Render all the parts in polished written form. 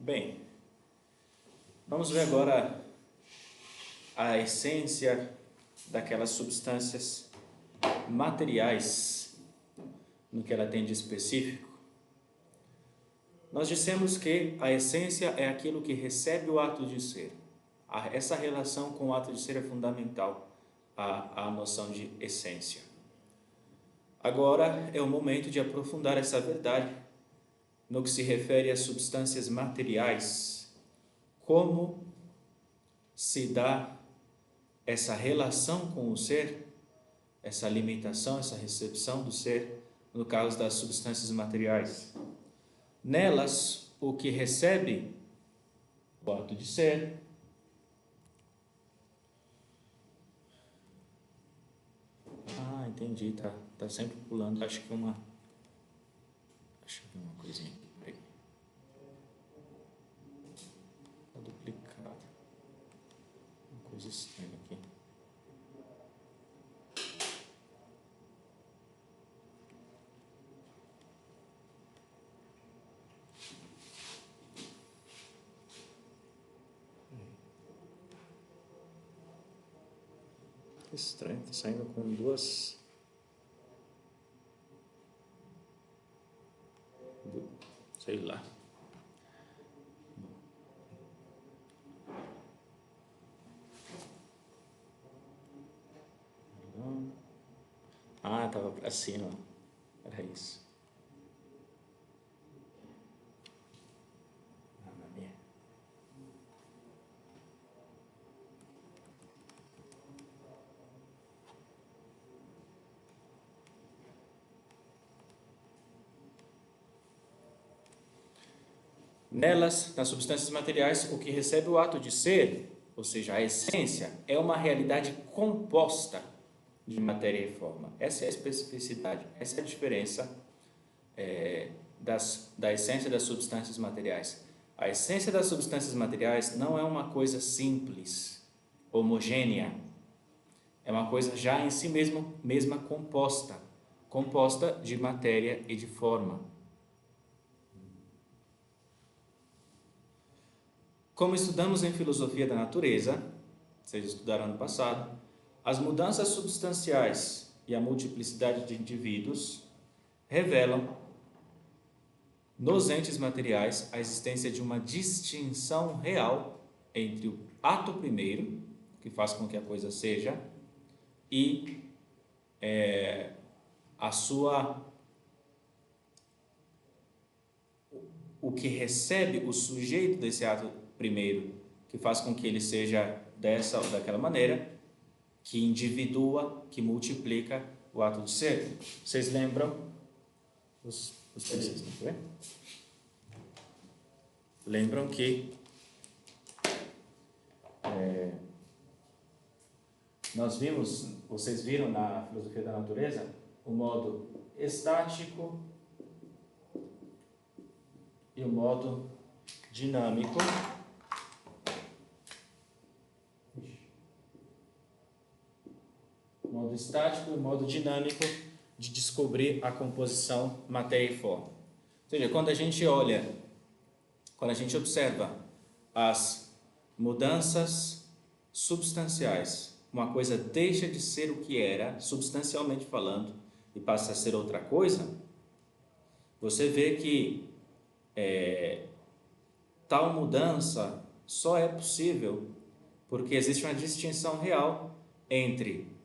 Bem, vamos ver agora a essência daquelas substâncias materiais, no que ela tem de específico. Nós dissemos que a essência é aquilo que recebe o ato de ser. Essa relação com o ato de ser é fundamental, a noção de essência. Agora é o momento de aprofundar essa verdade no que se refere às substâncias materiais. Como se dá essa relação com o ser, essa limitação, essa recepção do ser, no caso das substâncias materiais. Nelas, o que recebe o ato de ser entendi, tá sempre pulando, acho que uma coisinha aqui, tá duplicado, uma coisa estranha aqui. Que estranho, tá saindo com duas, sei lá. Tava para cima, era isso. Nelas, nas substâncias materiais, o que recebe o ato de ser, ou seja, a essência, é uma realidade composta de matéria e forma. Essa é a especificidade, essa é a diferença da essência das substâncias materiais. A essência das substâncias materiais não é uma coisa simples, homogênea. É uma coisa já em si mesma composta de matéria e de forma. Como estudamos em filosofia da natureza, vocês estudaram no passado, as mudanças substanciais e a multiplicidade de indivíduos revelam nos entes materiais a existência de uma distinção real entre o ato primeiro, que faz com que a coisa seja, e o que recebe o sujeito desse ato primeiro, que faz com que ele seja dessa ou daquela maneira, que individua, que multiplica o ato de ser. Vocês lembram? Os três, não foi? Lembram que vocês viram na filosofia da natureza o modo estático e o modo dinâmico. O modo estático e o modo dinâmico de descobrir a composição matéria e forma. Ou seja, quando a gente observa as mudanças substanciais, uma coisa deixa de ser o que era, substancialmente falando, e passa a ser outra coisa, você vê que tal mudança só é possível porque existe uma distinção real entre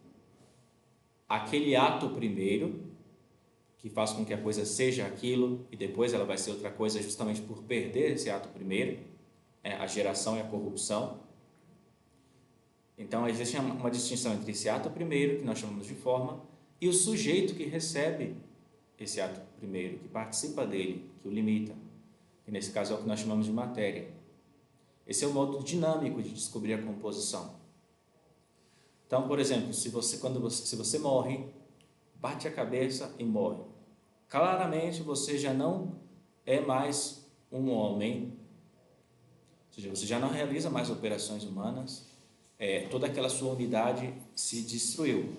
aquele ato primeiro, que faz com que a coisa seja aquilo e depois ela vai ser outra coisa justamente por perder esse ato primeiro, a geração e a corrupção. Então existe uma distinção entre esse ato primeiro, que nós chamamos de forma, e o sujeito que recebe esse ato primeiro, que participa dele, que o limita, que nesse caso é o que nós chamamos de matéria. Esse é o modo dinâmico de descobrir a composição. Então, por exemplo, se você morre, bate a cabeça e morre, claramente você já não é mais um homem, ou seja, você já não realiza mais operações humanas, toda aquela sua unidade se destruiu.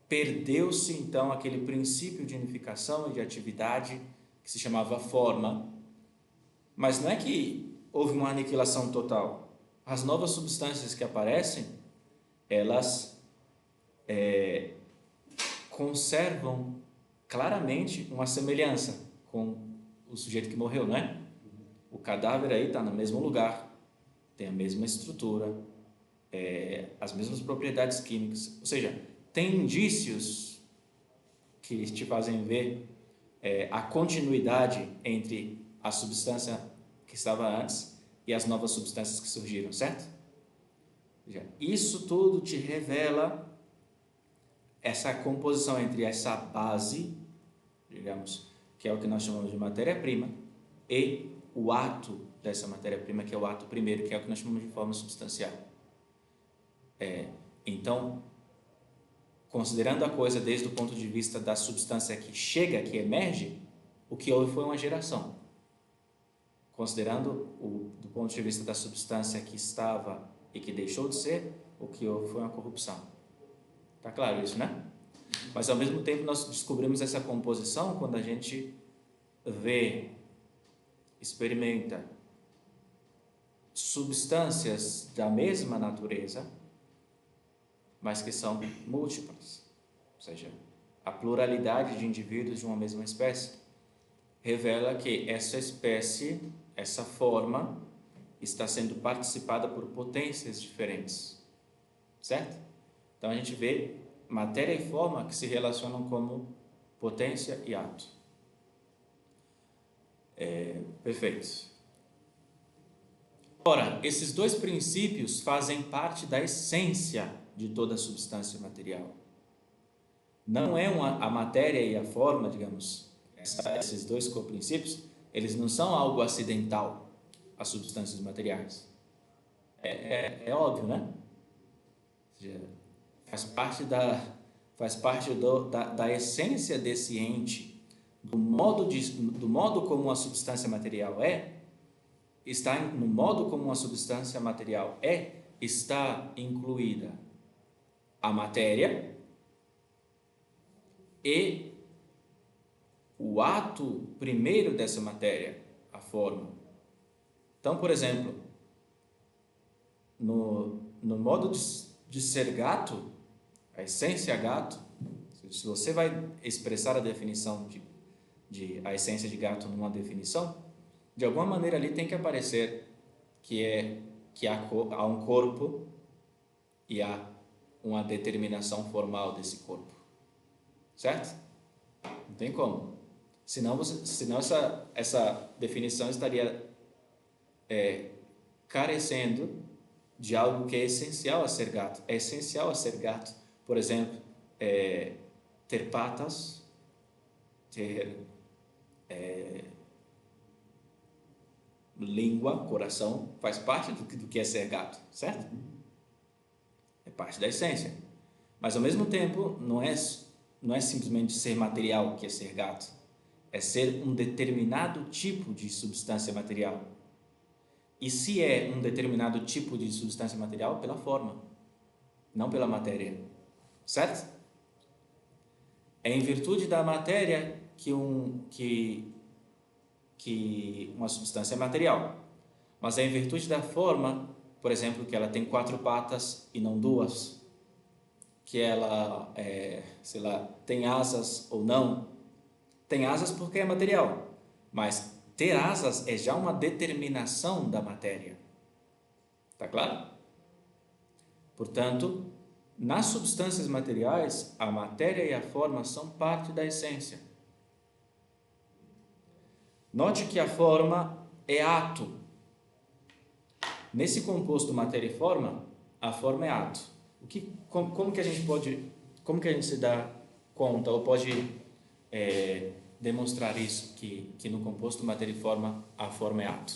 Perdeu-se então aquele princípio de unificação e de atividade que se chamava forma, Mas não é que houve uma aniquilação total. As novas substâncias que aparecem, elas conservam claramente uma semelhança com o sujeito que morreu, não é? O cadáver aí está no mesmo lugar, tem a mesma estrutura, as mesmas propriedades químicas, ou seja, tem indícios que te fazem ver a continuidade entre a substância que estava antes e as novas substâncias que surgiram, certo? Ou seja, isso tudo te revela essa composição entre essa base, digamos, que é o que nós chamamos de matéria-prima, e o ato dessa matéria-prima, que é o ato primeiro, que é o que nós chamamos de forma substancial. Então, considerando a coisa desde o ponto de vista da substância que chega, que emerge, o que houve foi uma geração. Considerando do ponto de vista da substância que estava e que deixou de ser, o que houve foi uma corrupção. Está claro isso, né? Mas, ao mesmo tempo, nós descobrimos essa composição quando a gente vê, experimenta substâncias da mesma natureza, mas que são múltiplas. Ou seja, a pluralidade de indivíduos de uma mesma espécie revela que essa espécie, essa forma, está sendo participada por potências diferentes. Certo? Então, a gente vê matéria e forma que se relacionam como potência e ato. Perfeito. Ora, esses dois princípios fazem parte da essência de toda substância material. Não é a matéria e a forma, digamos, esses dois co-princípios, eles não são algo acidental às substâncias materiais. É óbvio, né? Ou seja, faz parte da essência desse ente, do modo como a substância material está no modo como uma substância material está incluída a matéria e o ato primeiro dessa matéria, a forma. Então, por exemplo, no modo de ser gato, a essência gato, se você vai expressar a definição a essência de gato numa definição, de alguma maneira ali tem que aparecer que há um corpo e há uma determinação formal desse corpo, certo? Não tem como. Senão essa definição estaria carecendo de algo que é essencial a ser gato. É essencial a ser gato, por exemplo, ter patas, ter língua, coração, faz parte do que é ser gato, certo? É parte da essência. Mas, ao mesmo tempo, não é simplesmente ser material que é ser gato. É ser um determinado tipo de substância material. E se é um determinado tipo de substância material, pela forma, não pela matéria. Certo? É em virtude da matéria que uma substância é material. Mas é em virtude da forma, por exemplo, que ela tem 4 patas e não 2, que ela, tem asas ou não. Tem asas porque é material, mas ter asas é já uma determinação da matéria. Tá claro? Portanto, nas substâncias materiais, a matéria e a forma são parte da essência. Note que a forma é ato. Nesse composto matéria e forma, a forma é ato. Como que a gente se dá conta ou pode demonstrar isso, que no composto matéria e forma, a forma é ato?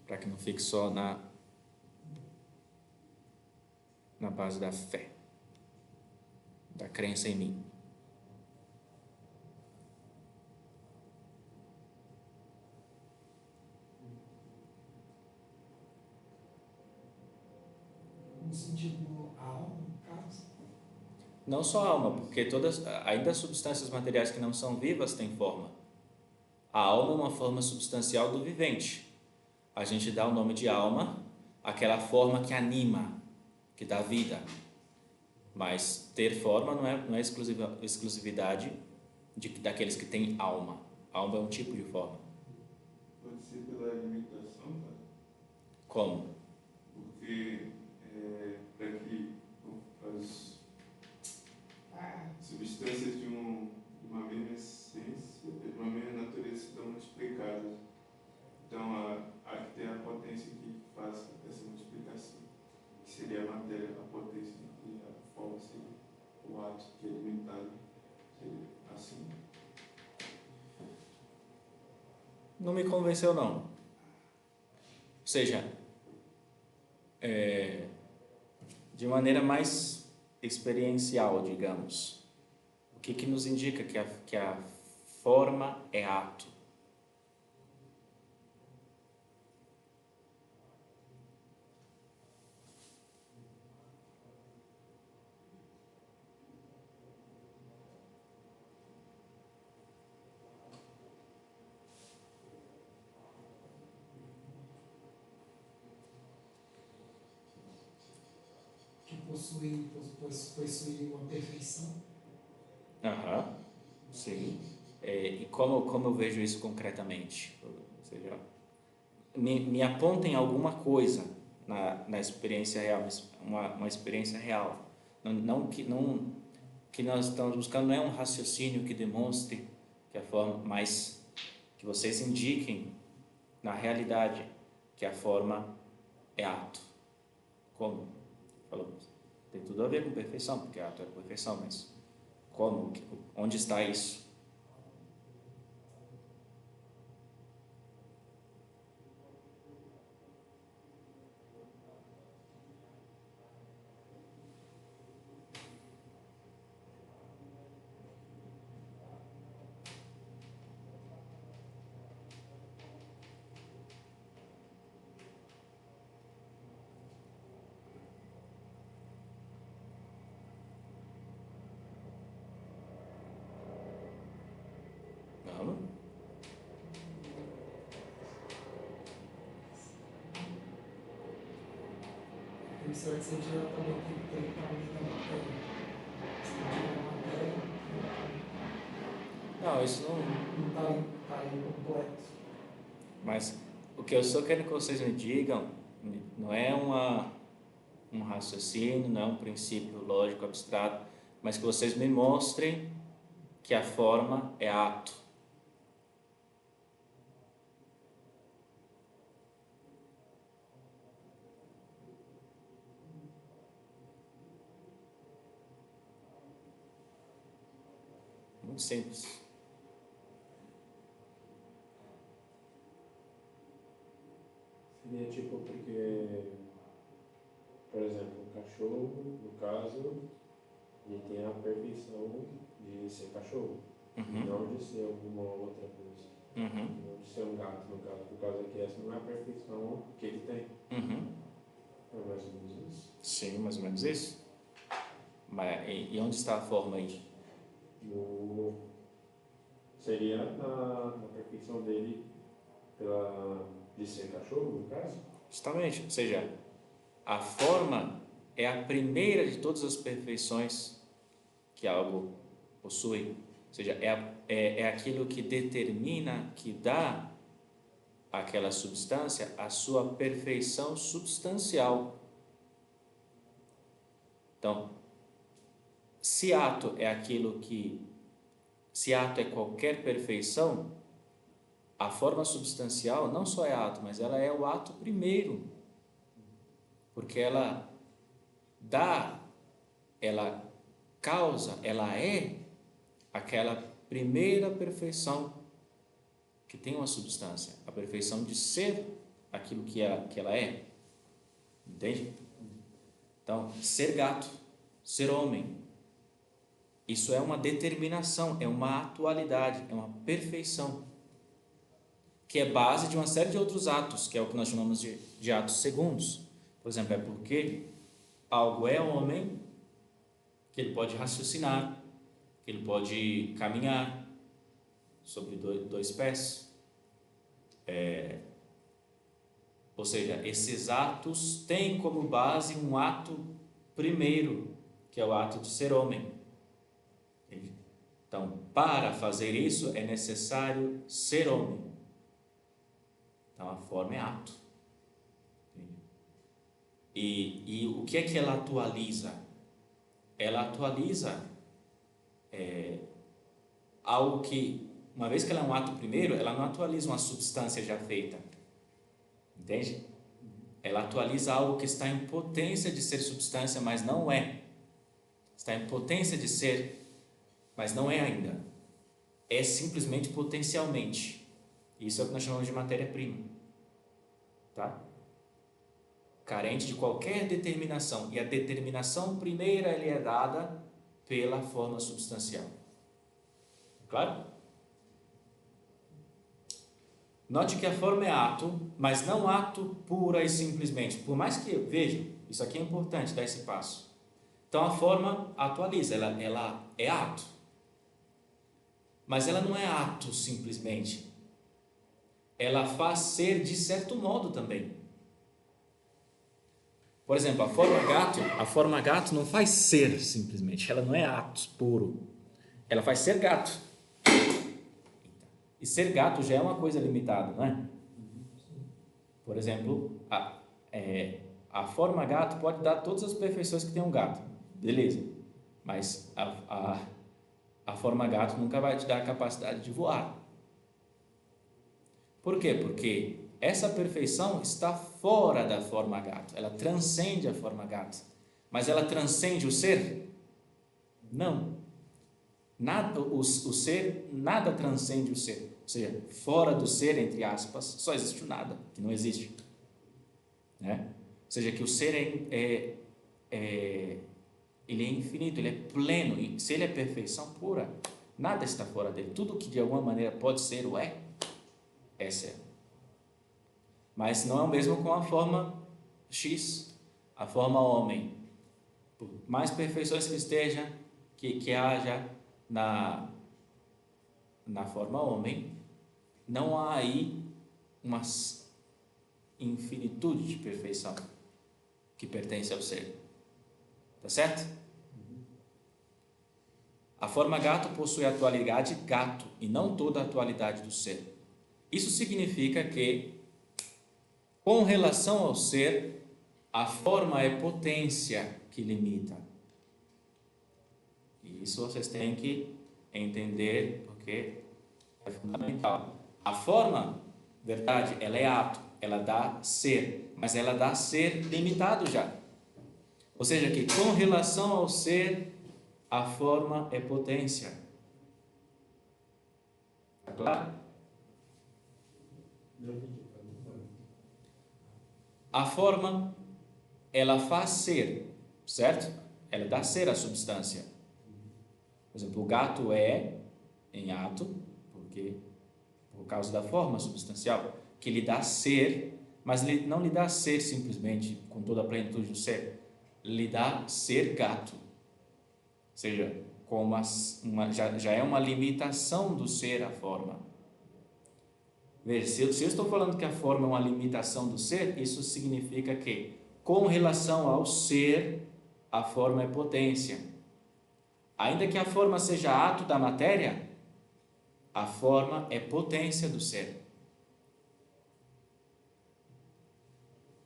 Para que não fique só na base da fé, da crença em mim. No sentido alma, no caso? Não só a alma, porque ainda as substâncias materiais que não são vivas têm forma. A alma é uma forma substancial do vivente. A gente dá o nome de alma àquela forma que anima, que dá vida. Mas ter forma não é exclusividade daqueles que têm alma. Alma é um tipo de forma. Pode ser pela alimentação, tá? Como? Porque para que as substâncias de uma mesma essência, de uma mesma natureza, se dão multiplicadas. Então, há que ter a potência que faça essa multiplicação, que seria a matéria, a potência, e a forma seria o ato que é alimentado, seria assim. Não me convenceu, não. Ou seja, de maneira mais experiencial, digamos, o que nos indica que a forma é ato? Possui uma perfeição. Aham, sim. E como eu vejo isso concretamente? Ou seja, me apontem alguma coisa na experiência real, uma experiência real. Não que nós estamos buscando, não é um raciocínio que demonstre que a forma, mas que vocês indiquem na realidade que a forma é ato. Como? Falou, tem tudo a ver com perfeição, porque ato é perfeição, mas como? Onde está isso? Vamos? Isso vai ser diretamente intelectualmente da matéria. Se não tiver matéria, Não, isso não. não está incompleto. Mas o que eu só quero que vocês me digam não é um raciocínio, não é um princípio lógico abstrato, mas que vocês me mostrem que a forma é ato. Muito simples. Seria tipo porque, por exemplo, o cachorro, no caso, ele tem a perfeição de ser cachorro, não de ser alguma outra coisa. Não de ser um gato, no caso, por causa que essa não é a perfeição que ele tem. É mais ou menos isso. Sim, mais ou menos isso. Mas, e onde está a forma aí? Seria na perfeição dele de ser cachorro, no caso? Justamente, ou seja, a forma é a primeira de todas as perfeições que algo possui. Ou seja, é aquilo que determina, que dá àquela substância a sua perfeição substancial. Então, se ato é qualquer perfeição, a forma substancial não só é ato, mas ela é o ato primeiro, porque ela dá, ela causa, ela é aquela primeira perfeição que tem uma substância, a perfeição de ser aquilo que ela é, entende? Então, ser gato, ser homem, isso é uma determinação, é uma atualidade, é uma perfeição, que é base de uma série de outros atos, que é o que nós chamamos de atos segundos. Por exemplo, é porque algo é homem, que ele pode raciocinar, que ele pode caminhar, sobre dois pés. Ou seja, esses atos têm como base um ato primeiro, que é o ato de ser homem. Então, para fazer isso é necessário ser homem. Então, a forma é ato. E o que é que ela atualiza? Ela atualiza algo que, uma vez que ela é um ato primeiro, ela não atualiza uma substância já feita. Entende? Ela atualiza algo que está em potência de ser substância, mas não é. Está em potência de ser, mas não é ainda. É simplesmente potencialmente. Isso é o que nós chamamos de matéria-prima. Tá? Carente de qualquer determinação. E a determinação primeira lhe é dada pela forma substancial. Claro? Note que a forma é ato, mas não ato pura e simplesmente. Por mais que, veja, isso aqui é importante, dar esse passo. Então a forma atualiza, ela é ato. Mas ela não é ato simplesmente. Ela faz ser de certo modo também. Por exemplo, a forma gato não faz ser simplesmente, ela não é ato puro. Ela faz ser gato. E ser gato já é uma coisa limitada, não é? Por exemplo, a forma gato pode dar todas as perfeições que tem um gato, beleza. Mas a forma gato nunca vai te dar a capacidade de voar. Por quê? Porque essa perfeição está fora da forma gato, ela transcende a forma gato. Mas ela transcende o ser? Não. Nada, o ser, nada transcende o ser. Ou seja, fora do ser, entre aspas, só existe o nada, que não existe. Né? Ou seja, que o ser ele é infinito, ele é pleno, e se ele é perfeição pura, nada está fora dele. Tudo que de alguma maneira pode ser o é ser. Mas não é o mesmo com a forma X, a forma homem. Por mais perfeições que esteja, que haja na forma homem, não há aí uma infinitude de perfeição que pertence ao ser. Tá certo? A forma gato possui a atualidade gato e não toda a atualidade do ser. Isso significa que, com relação ao ser, a forma é potência que limita. E isso vocês têm que entender, porque é fundamental. A forma, verdade, ela é ato, ela dá ser, mas ela dá ser limitado já. Ou seja, que com relação ao ser, a forma é potência. Está claro? A forma, ela faz ser, certo? Ela dá ser à substância. Por exemplo, o gato é em ato, por causa da forma substancial, que lhe dá ser, mas ele não lhe dá ser simplesmente com toda a plenitude do ser, lhe dá ser gato. Ou seja, já é uma limitação do ser a forma. Veja, se eu estou falando que a forma é uma limitação do ser, isso significa que, com relação ao ser, a forma é potência. Ainda que a forma seja ato da matéria, a forma é potência do ser.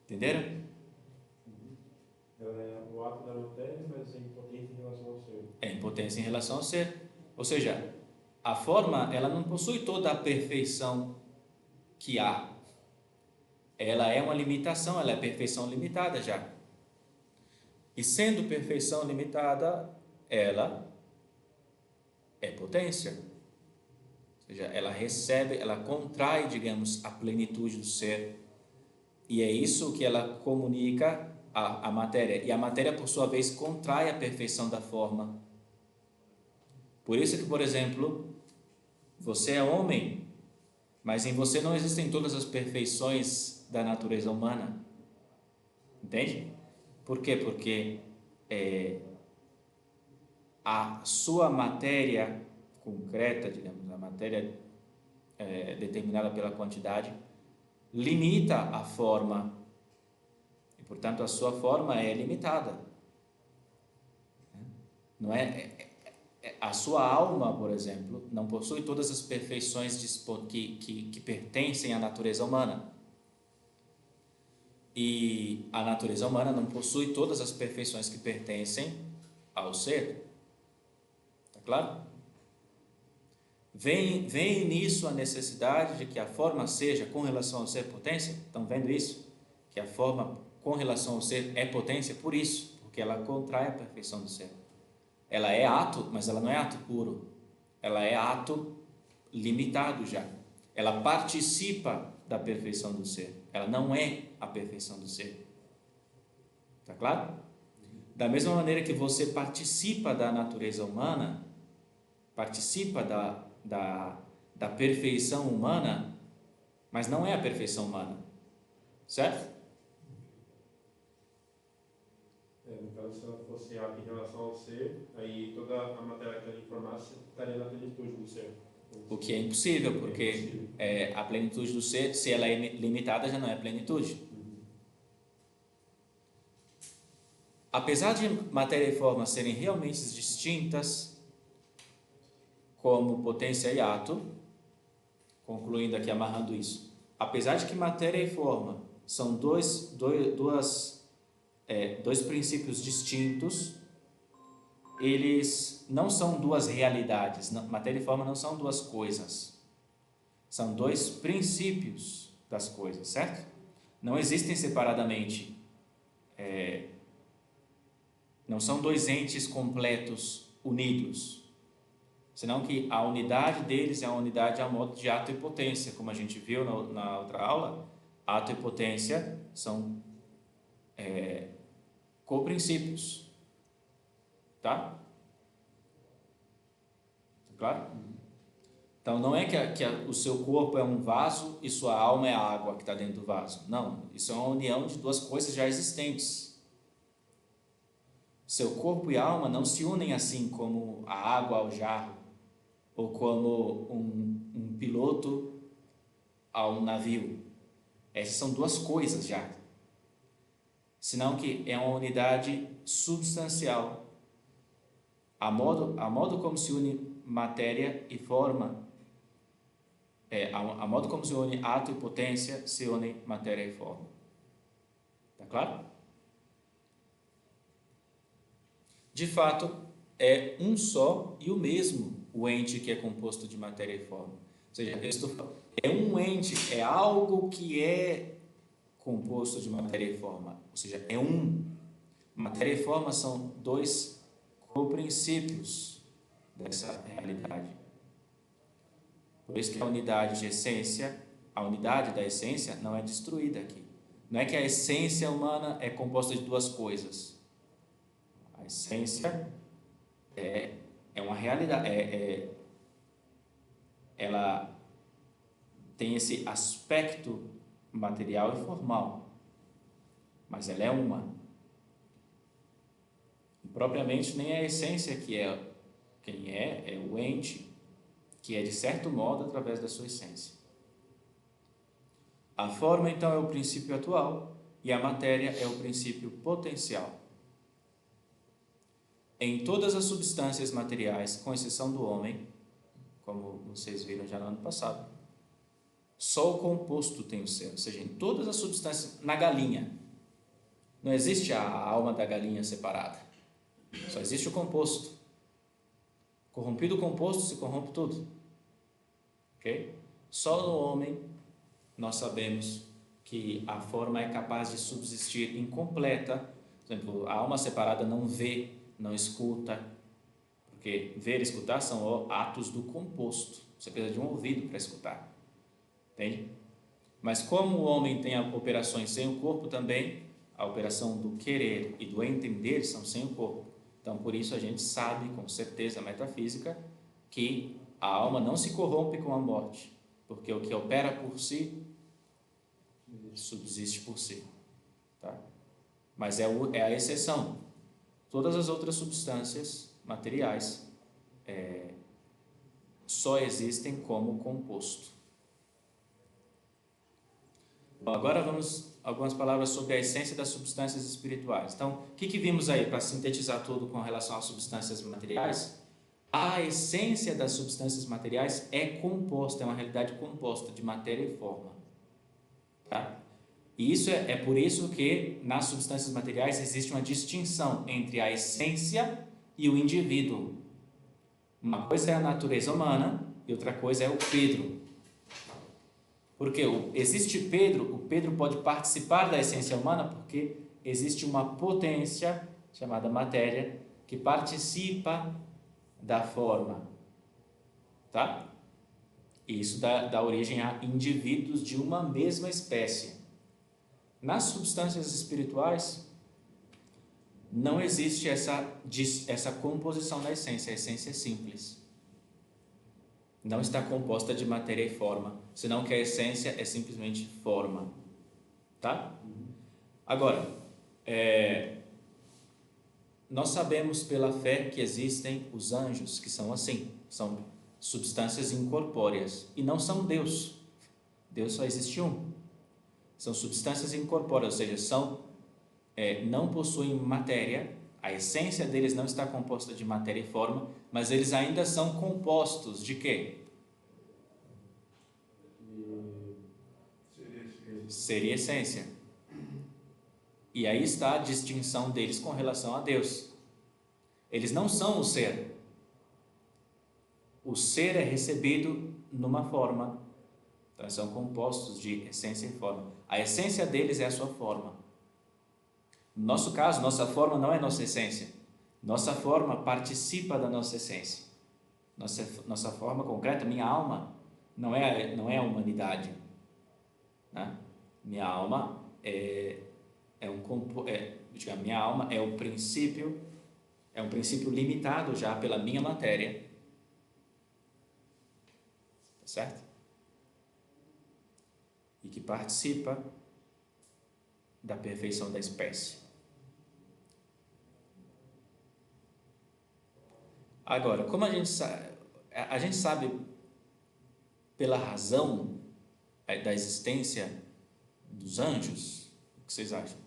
Entenderam? Ela é o ato da matéria, mas é impotente em relação ao ser. É impotência em relação ao ser. Ou seja, a forma, ela não possui toda a perfeição que há. Ela é uma limitação, ela é perfeição limitada já. E sendo perfeição limitada, ela é potência. Ou seja, ela recebe, ela contrai, digamos, a plenitude do ser. E é isso que ela comunica à matéria. E a matéria, por sua vez, contrai a perfeição da forma. Por isso que, por exemplo, você é homem, mas em você não existem todas as perfeições da natureza humana. Entende? Por quê? Porque a sua matéria concreta, digamos, a matéria determinada pela quantidade, limita a forma e, portanto, a sua forma é limitada. Não a sua alma, por exemplo, não possui todas as perfeições que pertencem à natureza humana. E a natureza humana não possui todas as perfeições que pertencem ao ser. Tá claro? Vem nisso a necessidade de que a forma seja com relação ao ser potência? Estão vendo isso? Que a forma com relação ao ser é potência por isso, porque ela contrai a perfeição do ser. Ela é ato, mas ela não é ato puro. Ela é ato limitado já. Ela participa da perfeição do ser. Ela não é a perfeição do ser. Tá claro? Da mesma maneira que você participa da natureza humana, participa da perfeição humana, mas não é a perfeição humana. Certo? No caso, se ela fosse ato em relação ao ser, aí toda a matéria que ela informasse estaria na plenitude do ser. O que é impossível, porque a plenitude do ser, se ela é limitada, já não é plenitude. Apesar de matéria e forma serem realmente distintas, como potência e ato, concluindo aqui, amarrando isso, apesar de que matéria e forma são dois princípios distintos, eles não são duas realidades. Matéria e forma não são duas coisas, são dois princípios das coisas, certo? Não existem separadamente, não são dois entes completos unidos, senão que a unidade deles é a unidade a modo de ato e potência, como a gente viu na outra aula. Ato e potência são co-princípios, tá? Claro? Então não é que o seu corpo é um vaso e sua alma é a água que está dentro do vaso. Não, isso é uma união de duas coisas já existentes. Seu corpo e alma não se unem assim como a água ao jarro, ou como um piloto ao navio. Essas são duas coisas já, senão que é uma unidade substancial. A modo como se une matéria e forma, a modo como se une ato e potência, se une matéria e forma. Tá claro? De fato, é um só e o mesmo o ente que é composto de matéria e forma. Ou seja, é um ente, é algo que é composto de matéria e forma. Ou seja, é um. Matéria e forma são dois co-princípios dessa realidade. Por isso que a unidade de essência, a unidade da essência não é destruída aqui. Não é que a essência humana é composta de duas coisas. A essência é uma realidade, ela tem esse aspecto material e formal, mas ela é uma. E propriamente nem a essência que é quem é o ente, que é de certo modo através da sua essência. A forma então é o princípio atual e a matéria é o princípio potencial. Em todas as substâncias materiais, com exceção do homem, como vocês viram já no ano passado, só o composto tem o ser, ou seja, em todas as substâncias, na galinha, não existe a alma da galinha separada, só existe o composto. Corrompido o composto, se corrompe tudo. Ok? Só no homem nós sabemos que a forma é capaz de subsistir incompleta. Por exemplo, a alma separada não vê, não escuta, porque ver e escutar são atos do composto. Você precisa de um ouvido para escutar, entende? Mas como o homem tem operações sem o corpo também, a operação do querer e do entender são sem o corpo. Então, por isso a gente sabe com certeza metafísica que a alma não se corrompe com a morte, porque o que opera por si subsiste por si, tá? Mas é a exceção. Todas as outras substâncias materiais só existem como composto. Bom, agora vamos algumas palavras sobre a essência das substâncias espirituais. Então, o que vimos aí para sintetizar tudo com relação às substâncias materiais? A essência das substâncias materiais é composta, é uma realidade composta de matéria e forma. Tá? E isso é por isso que nas substâncias materiais existe uma distinção entre a essência e o indivíduo. Uma coisa é a natureza humana e outra coisa é o Pedro. Porque existe Pedro, o Pedro pode participar da essência humana porque existe uma potência chamada matéria que participa da forma, tá? E isso dá origem a indivíduos de uma mesma espécie. Nas substâncias espirituais não existe essa composição da essência, a essência é simples. Não está composta de matéria e forma, senão que a essência é simplesmente forma, tá? Agora, nós sabemos pela fé que existem os anjos, que são assim, são substâncias incorpóreas, e não são Deus. Deus só existe um. São substâncias incorpóreas, ou seja, não possuem matéria, a essência deles não está composta de matéria e forma, mas eles ainda são compostos de quê? Ser e essência. E aí está a distinção deles com relação a Deus. Eles não são o ser. O ser é recebido numa forma. Então, são compostos de essência e forma. A essência deles é a sua forma. No nosso caso, nossa forma não é nossa essência. Nossa forma participa da nossa essência. Nossa forma concreta, minha alma, não é a humanidade, né? Minha alma minha alma é um princípio limitado já pela minha matéria, tá certo? E que participa da perfeição da espécie. Agora, como a gente sabe pela razão da existência dos anjos, o que vocês acham?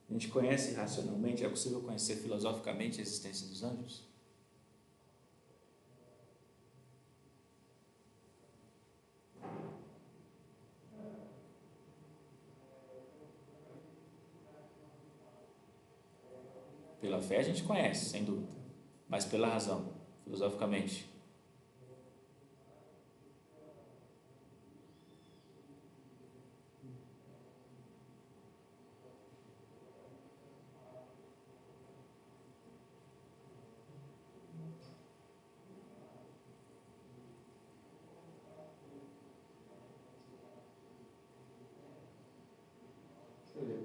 A gente conhece racionalmente, é possível conhecer filosoficamente a existência dos anjos? Pela fé a gente conhece, sem dúvida, mas pela razão, filosoficamente.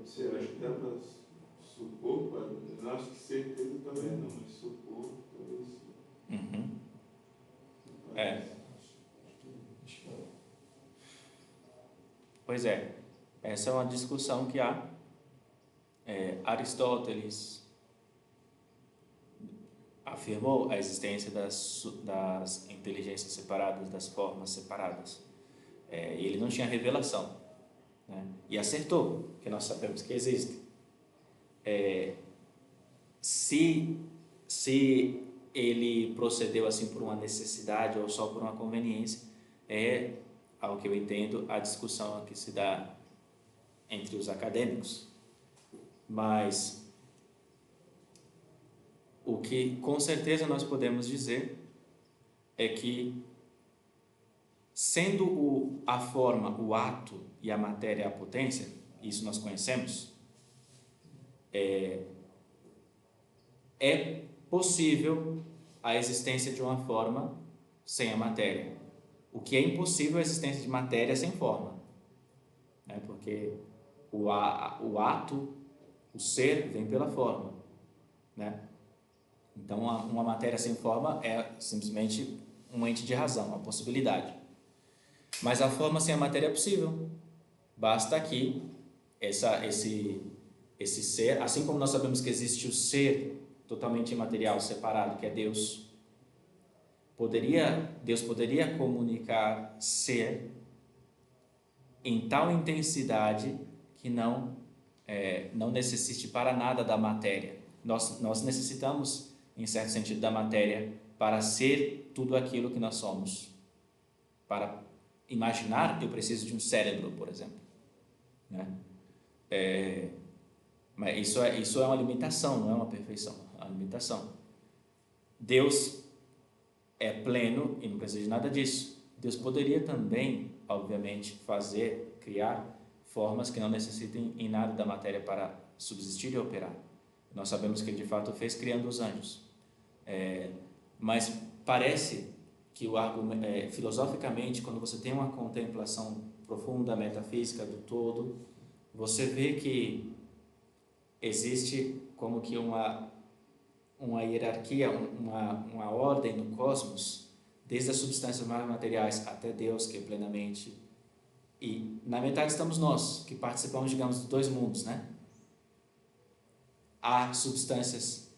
Você acha que dá para supor? Eu acho que certeza também não, mas supor talvez sim. Pois é, essa é uma discussão que há. Aristóteles afirmou a existência das inteligências separadas, das formas separadas. E ele não tinha revelação, né? E acertou, que nós sabemos que existe. Se ele procedeu assim por uma necessidade ou só por uma conveniência, ao que eu entendo, a discussão que se dá entre os acadêmicos. Mas o que com certeza nós podemos dizer é que, sendo a forma, o ato e a matéria a potência, isso nós conhecemos, é possível a existência de uma forma sem a matéria. O que é impossível é a existência de matéria sem forma, né? Porque o ato, o ser, vem pela forma, né? Então, uma matéria sem forma é simplesmente um ente de razão, uma possibilidade. Mas a forma sem a matéria é possível. Basta que esse ser, assim como nós sabemos que existe o ser totalmente imaterial, separado, que é Deus, Deus poderia comunicar ser em tal intensidade que não necessite para nada da matéria. Nós necessitamos, em certo sentido, da matéria para ser tudo aquilo que nós somos. Para imaginar, eu preciso de um cérebro, por exemplo, né? Mas isso é uma limitação, não é uma perfeição, é uma limitação. Deus é pleno e não precisa de nada disso. Deus poderia também, obviamente, criar formas que não necessitem em nada da matéria para subsistir e operar. Nós sabemos que Ele de fato fez criando os anjos. Mas parece que filosoficamente, quando você tem uma contemplação profunda, metafísica do todo, você vê que existe como que uma hierarquia, uma ordem no cosmos, desde as substâncias mais materiais até Deus, que é plenamente. E na metade estamos nós, que participamos, digamos, dos dois mundos, né? Há substâncias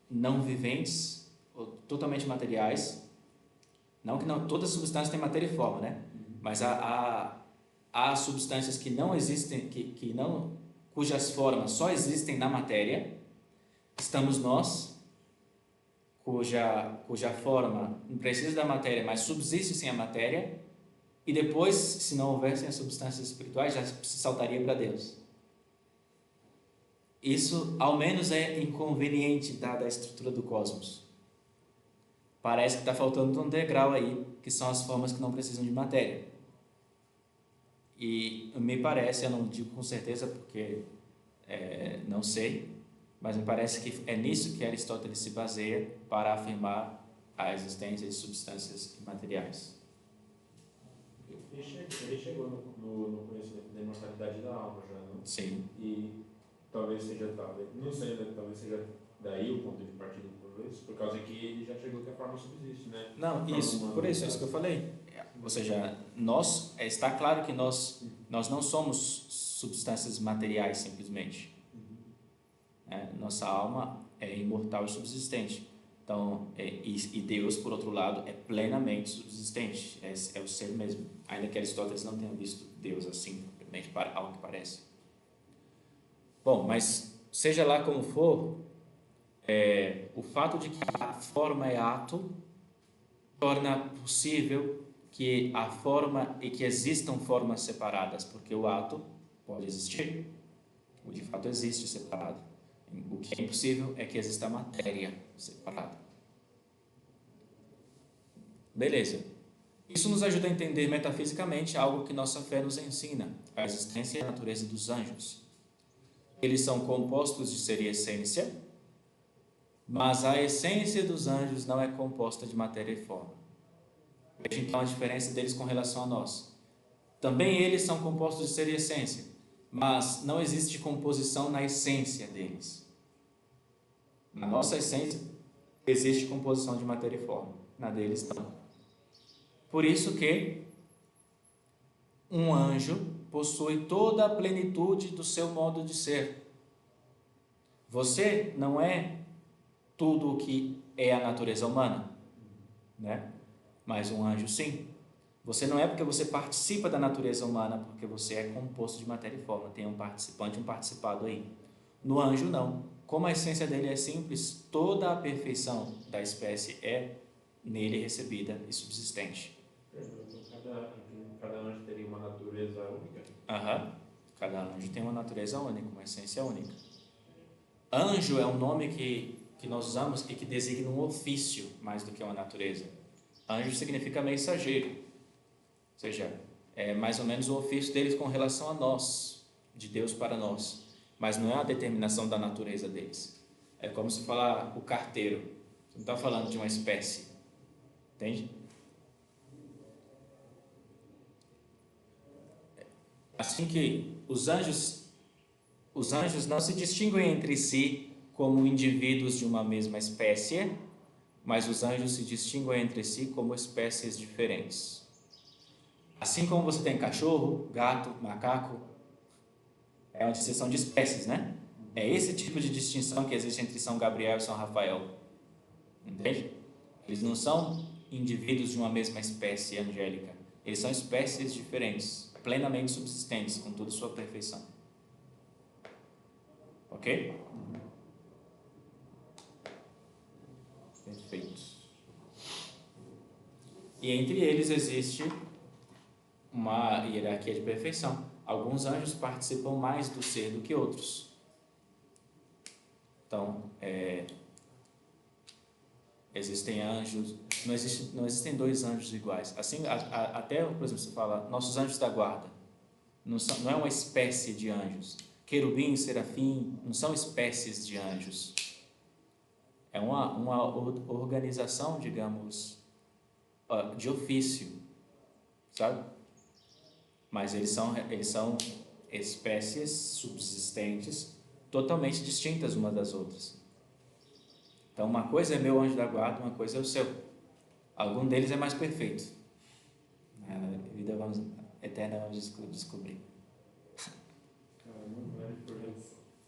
não viventes, ou totalmente materiais. Não que todas as substâncias têm matéria e forma, né? Mas há substâncias que não existem, cujas formas só existem na matéria. Estamos nós, cuja forma não precisa da matéria, mas subsiste sem a matéria. E depois, se não houvessem as substâncias espirituais, já se saltaria para Deus. Isso, ao menos, é inconveniente dada a estrutura do cosmos. Parece que está faltando um degrau aí, que são as formas que não precisam de matéria. E me parece, eu não digo com certeza porque não sei, mas me parece que é nisso que Aristóteles se baseia para afirmar a existência de substâncias imateriais. Ele chegou no conhecimento da imortalidade da alma já, não? Sim. E talvez seja, não sei, né? Talvez seja daí o ponto de partida, por causa que ele já chegou que a forma subsiste, né? Não, por isso que eu falei. Ou seja, está claro que nós não somos substâncias materiais simplesmente. Nossa alma é imortal e subsistente. Então, e Deus, por outro lado, é plenamente subsistente, é o ser mesmo. Ainda que Aristóteles não tenha visto Deus assim, ao que parece. Bom, mas seja lá como for, o fato de que a forma é ato torna possível que a forma e que existam formas separadas, porque o ato pode existir, o de fato existe separado. O que é impossível é que exista matéria separada. Beleza. Isso nos ajuda a entender metafisicamente algo que nossa fé nos ensina, a existência e a natureza dos anjos. Eles são compostos de ser e essência, mas a essência dos anjos não é composta de matéria e forma. Veja então a diferença deles com relação a nós. Também eles são compostos de ser e essência, mas não existe composição na essência deles. Na nossa essência existe composição de matéria e forma, na deles não. Por isso que um anjo possui toda a plenitude do seu modo de ser. Você não é tudo o que é a natureza humana, né? Mas um anjo sim. Você não é porque você participa da natureza humana, porque você é composto de matéria e forma, tem um participante, um participado aí. No anjo não. Como a essência dele é simples, toda a perfeição da espécie é nele recebida e subsistente. Cada anjo teria uma natureza única? Cada anjo tem uma natureza única, uma essência única. Anjo é um nome que nós usamos e que designa um ofício mais do que uma natureza. Anjo significa mensageiro, ou seja, é mais ou menos o ofício deles com relação a nós, de Deus para nós, mas não é a determinação da natureza deles. É como se falar o carteiro, você não está falando de uma espécie, entende? Assim que os anjos não se distinguem entre si como indivíduos de uma mesma espécie, mas os anjos se distinguem entre si como espécies diferentes. Assim como você tem cachorro, gato, macaco, é uma distinção de espécies, né? É esse tipo de distinção que existe entre São Gabriel e São Rafael. Entende? Eles não são indivíduos de uma mesma espécie angélica. Eles são espécies diferentes. plenamente subsistentes, com toda a sua perfeição. Ok? Perfeito. E entre eles existe uma hierarquia de perfeição. Alguns anjos participam mais do ser do que outros. Então, existem anjos, não existem dois anjos iguais. Assim, até, por exemplo, você fala, nossos anjos da guarda, não é uma espécie de anjos. Querubim, serafim, não são espécies de anjos. É uma organização, digamos, de ofício, sabe? Mas eles são espécies subsistentes, totalmente distintas umas das outras. Então, uma coisa é meu anjo da guarda, uma coisa é o seu. Algum deles é mais perfeito. Na vida eterna vamos descobrir.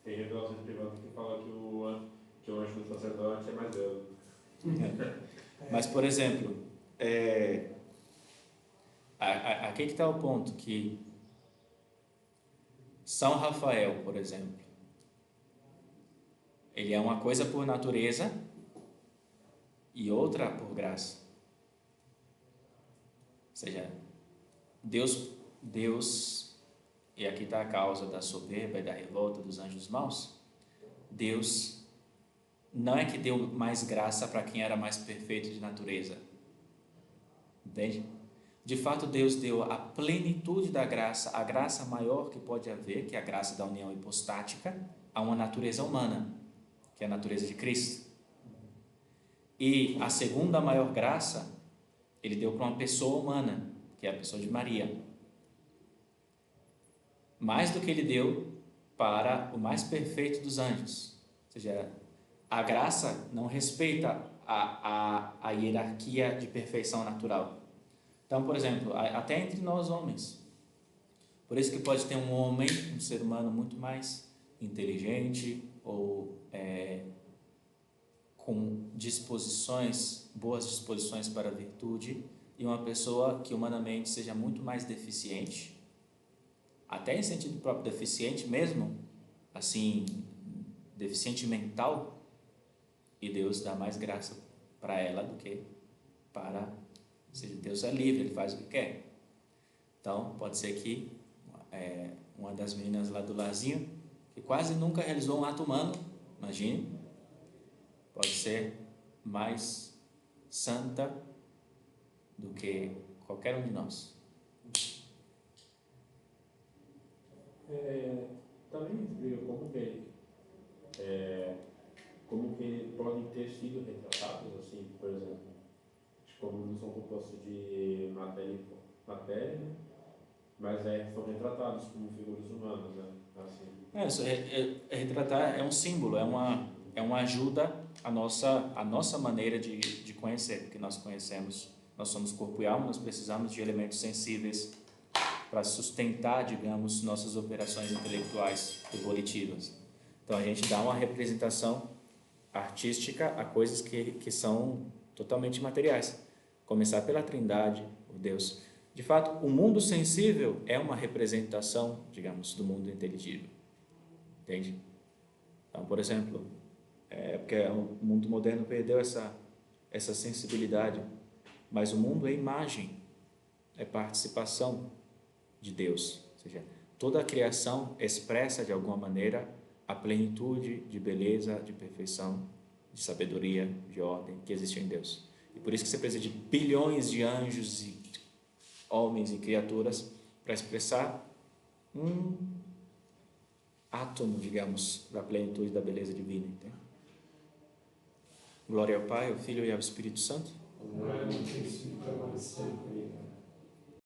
Tem revelações privadas que falam que o anjo do sacerdote é mais Deus. Mas, por exemplo, aqui que está o ponto, que São Rafael, por exemplo, ele é uma coisa por natureza e outra por graça. Ou seja, Deus, e aqui está a causa da soberba e da revolta dos anjos maus, Deus não é que deu mais graça para quem era mais perfeito de natureza. Entende? De fato, Deus deu a plenitude da graça, a graça maior que pode haver, que é a graça da união hipostática, a uma natureza humana, que é a natureza de Cristo. E a segunda maior graça, Ele deu para uma pessoa humana, que é a pessoa de Maria. Mais do que Ele deu para o mais perfeito dos anjos. Ou seja, a graça não respeita a hierarquia de perfeição natural. Então, por exemplo, até entre nós homens. Por isso que pode ter um homem, um ser humano muito mais inteligente ou com boas disposições para a virtude, e uma pessoa que humanamente seja muito mais deficiente, até em sentido próprio deficiente mesmo, assim, deficiente mental, e Deus dá mais graça para ela do que para... Ou seja, Deus é livre, Ele faz o que quer. Então, pode ser que uma das meninas lá do larzinho, que quase nunca realizou um ato humano, imagine, pode ser mais santa do que qualquer um de nós. Também explica como que podem ter sido retratados, assim, por exemplo, como não são compostos de matéria, mas são retratados como figuras humanas, né? Assim. Retratar é um símbolo, é uma ajuda à nossa maneira de conhecer, porque nós conhecemos, nós somos corpo e alma, nós precisamos de elementos sensíveis para sustentar, digamos, nossas operações intelectuais e volitivas. Então, a gente dá uma representação artística a coisas que são totalmente materiais. Começar pela Trindade, o Deus. De fato, o mundo sensível é uma representação, digamos, do mundo inteligível. Entende? Então, por exemplo, porque o mundo moderno perdeu essa sensibilidade, mas o mundo é imagem, é participação de Deus. Ou seja, toda a criação expressa de alguma maneira a plenitude de beleza, de perfeição, de sabedoria, de ordem que existe em Deus. E por isso que você precisa de bilhões de anjos e homens e criaturas para expressar um átomo, digamos, da plenitude da beleza divina. Entende? Glória ao Pai, ao Filho e ao Espírito Santo. Agora, no princípio, agora e sempre.